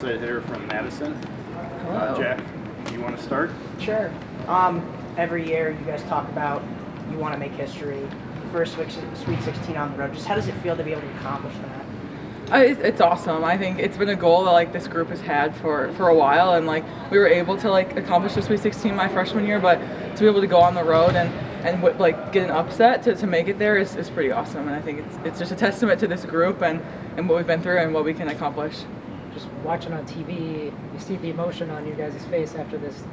Hitter from Madison. Hello. Jack, you want to start? Sure. Every year you guys talk about you want to make history. First Sweet 16 on the road. Just how does it feel to be able to accomplish that? It's awesome. I think it's been a goal that this group has had for a while, and we were able to accomplish the Sweet 16 my freshman year, but to be able to go on the road and get an upset to make it there is pretty awesome. And I think it's just a testament to this group and what we've been through and what we can accomplish. Just watching on TV, you see the emotion on your guys' face after this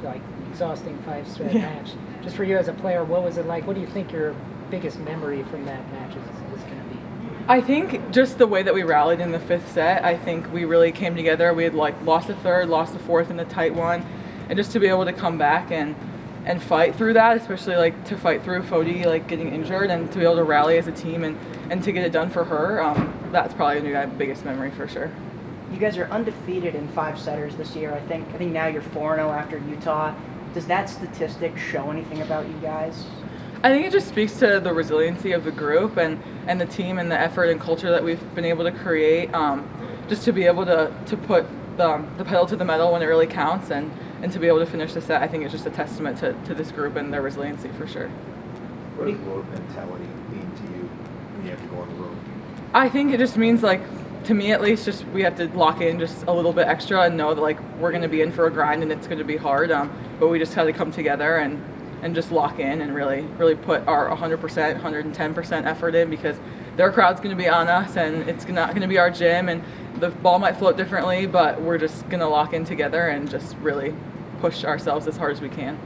exhausting five-straight match. Just for you as a player, what was it like? What do you think your biggest memory from that match is going to be? I think just the way that we rallied in the fifth set. I think we really came together. We had lost the third, lost the fourth in the tight one, and just to be able to come back and fight through that, especially to fight through Fody getting injured, and to be able to rally as a team and to get it done for her. That's probably my biggest memory for sure. You guys are undefeated in 5-setters this year. I think now you're 4-0 after Utah. Does that statistic show anything about you guys? I think it just speaks to the resiliency of the group and the team and the effort and culture that we've been able to create. Just to be able to put the pedal to the metal when it really counts and to be able to finish the set, I think it's just a testament to this group and their resiliency for sure. What does road mentality mean to you when you have to go on the road? I think it just means to me at least, just we have to lock in just a little bit extra and know that we're going to be in for a grind and it's going to be hard. But we just have to come together and just lock in and really put our 100%, 110% effort in, because their crowd's going to be on us and it's not going to be our gym and the ball might float differently, but we're just going to lock in together and just really push ourselves as hard as we can.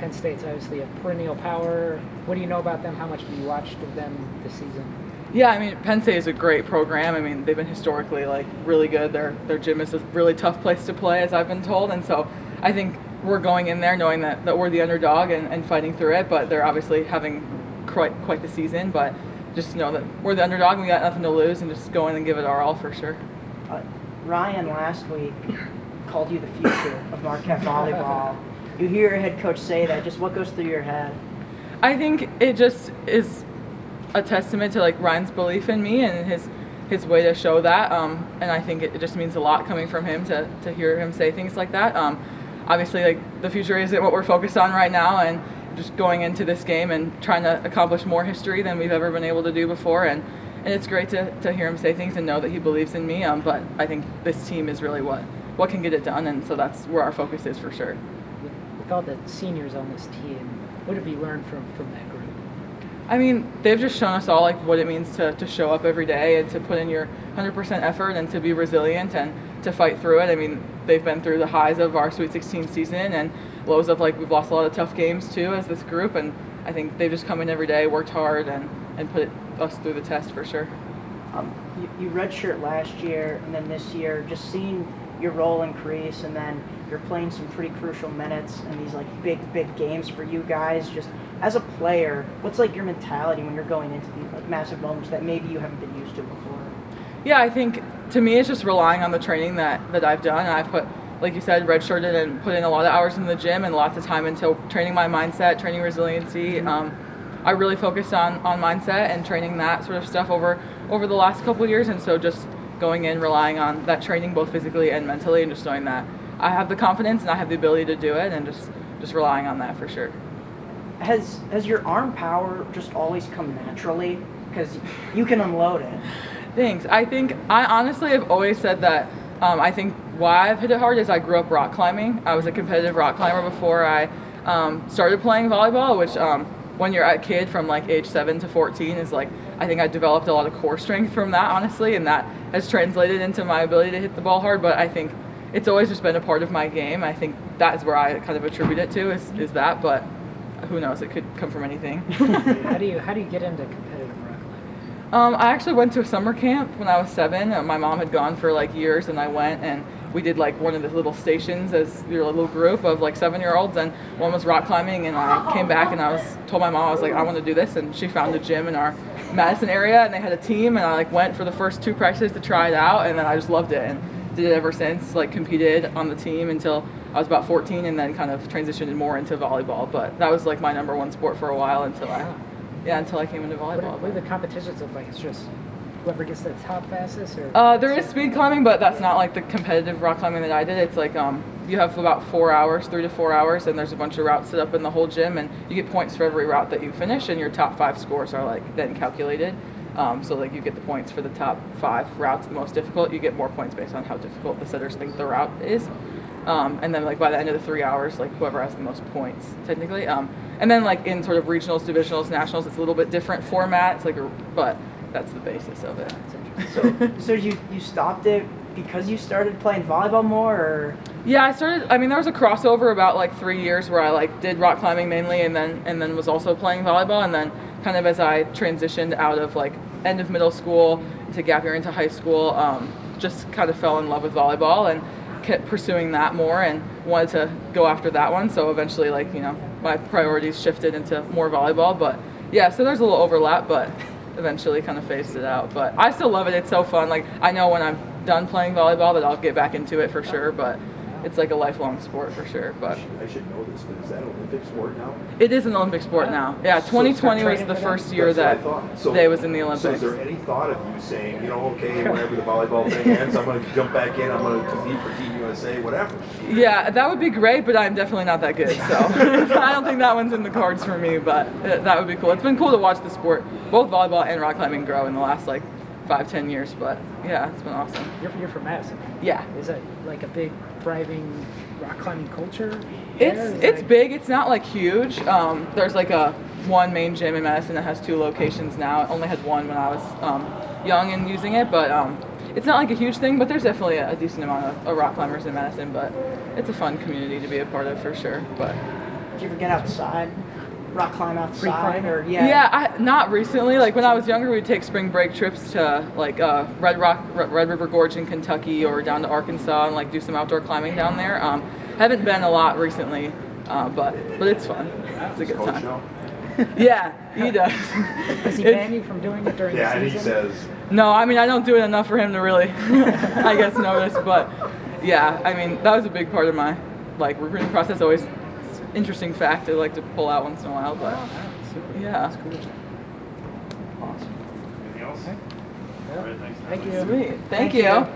Penn State's obviously a perennial power. What do you know about them? How much have you watched of them this season? Yeah, I mean, Penn State is a great program. I mean, they've been historically really good. Their gym is a really tough place to play, as I've been told, and so I think we're going in there knowing that we're the underdog and fighting through it. But they're obviously having quite the season. But just know that we're the underdog and we got nothing to lose, and just go in and give it our all for sure. Ryan last week called you the future of Marquette volleyball. You hear your head coach say that. Just what goes through your head? I think it just is a testament to Ryan's belief in me and his way to show that, and I think it just means a lot coming from him to hear him say things like that. Obviously, the future isn't what we're focused on right now, and just going into this game and trying to accomplish more history than we've ever been able to do before, and it's great to hear him say things and know that he believes in me. But I think this team is really what can get it done, and so that's where our focus is for sure. With all the seniors on this team, what have you learned from that group? I mean, they've just shown us all what it means to show up every day and to put in your 100% effort and to be resilient and to fight through it. I mean, they've been through the highs of our Sweet 16 season and lows of we've lost a lot of tough games too as this group, and I think they've just come in every day, worked hard, and put us through the test for sure. You redshirt last year, and then this year, just seeing your role increase, and then you're playing some pretty crucial minutes in these big games for you guys. Just as a player, what's your mentality when you're going into these massive moments that maybe you haven't been used to before? Yeah, I think to me it's just relying on the training that I've done. I put, like you said, redshirted and put in a lot of hours in the gym and lots of time into training my mindset, training resiliency. I really focused on mindset and training that sort of stuff over the last couple of years, and so just going in, relying on that training both physically and mentally, and just knowing that I have the confidence and I have the ability to do it, and just relying on that for sure. Has your arm power just always come naturally? Because you can unload it. Thanks. I think I honestly have always said that. I think why I've hit it hard is I grew up rock climbing. I was a competitive rock climber before I started playing volleyball, which when you're a kid from age 7 to 14 is I think I developed a lot of core strength from that, honestly, and that has translated into my ability to hit the ball hard. But I think it's always just been a part of my game. I think that is where I kind of attribute it to is that, but who knows, it could come from anything. How do you get into competitive rock climbing? I actually went to a summer camp when I was 7. My mom had gone for years, and I went, and we did one of the little stations as your little group of 7-year-olds, and one was rock climbing, and I came back and told my mom, I was I want to do this, and she found a gym in our Madison area, and they had a team, and I went for the first 2 practices to try it out, and then I just loved it and did it ever since. Competed on the team until I was about 14, and then kind of transitioned more into volleyball. But that was my number one sport for a while until I came into volleyball. What do the competitions look like? It's just whoever gets the top fastest? Or There is speed climbing, but that's not like the competitive rock climbing that I did. It's like you have about 4 hours, 3 to 4 hours, and there's a bunch of routes set up in the whole gym, and you get points for every route that you finish, and your top 5 scores are like then calculated. So like you get the points for the top 5 routes, the most difficult. You get more points based on how difficult the setters think the route is. And then like by the end of the 3 hours, like whoever has the most points technically. And then like in sort of regionals, divisionals, nationals, it's a little bit different format. It's like, but that's the basis of it. So you stopped it because you started playing volleyball more, or? Yeah, I mean, there was a crossover about like 3 years where I like did rock climbing mainly, and then was also playing volleyball, and then kind of as I transitioned out of like end of middle school to gap year into high school, just kind of fell in love with volleyball and kept pursuing that more and wanted to go after that one. So eventually, like, you know, my priorities shifted into more volleyball. But yeah, so there's a little overlap, but eventually kind of phased it out. But I still love it. It's so fun. Like, I know when I'm done playing volleyball that I'll get back into it for sure, but it's like a lifelong sport for sure. But I should know this, but is that an Olympic sport now? it is an Olympic sport now. Yeah, 2020 was the first year that they was in the Olympics. So is there any thought of you saying, you know, okay, whenever the volleyball thing ends, I'm going to jump back in, I'm going to compete for Team USA, whatever? Yeah, that would be great, but I'm definitely not that good. So I don't think that one's in the cards for me, but that would be cool. It's been cool to watch the sport, both volleyball and rock climbing, grow in the last like 5-10 years. But yeah, it's been awesome. You're from Madison. Yeah. Is that like a big thriving rock climbing culture? It's big. It's not like huge. There's like one main gym in Madison that has 2 locations now. It only had one when I was young and using it, but it's not like a huge thing. But there's definitely a decent amount of rock climbers in Madison. But it's a fun community to be a part of for sure. But Did you ever get outside? Rock climb outside? Free climb? Or not recently. Like when I was younger, we'd take spring break trips to like Red River Gorge in Kentucky or down to Arkansas and like do some outdoor climbing down there. Haven't been a lot recently, but it's fun. It's a good Coach time. now? Yeah, he does. Does he ban you from doing it during Yeah, the and season? he says, No, I mean I don't do it enough for him to really, I guess, notice. But yeah, I mean that was a big part of my like recruiting process. Always interesting fact I like to pull out once in a while. But yeah. That's cool. Awesome. Anything else? Okay. All right, thanks, Thank Natalie. you. Sweet. Thank Thank you. you.